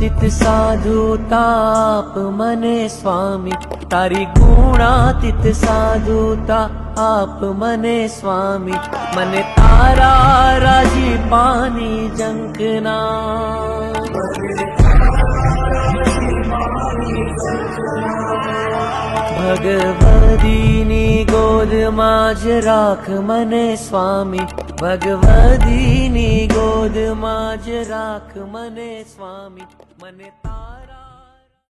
ગુણાતીત સાધુતા આપ મને સ્વામી, તારી ગુણાતીત સાધુતા આપ મને સ્વામી, મને તારા રાજીપાની ઝંખના. ભગવદીની ગોદમાં જ રાખ મને સ્વામી, ભગવદીની ગોદમાં જ રાખ મને સ્વામી, મને તારા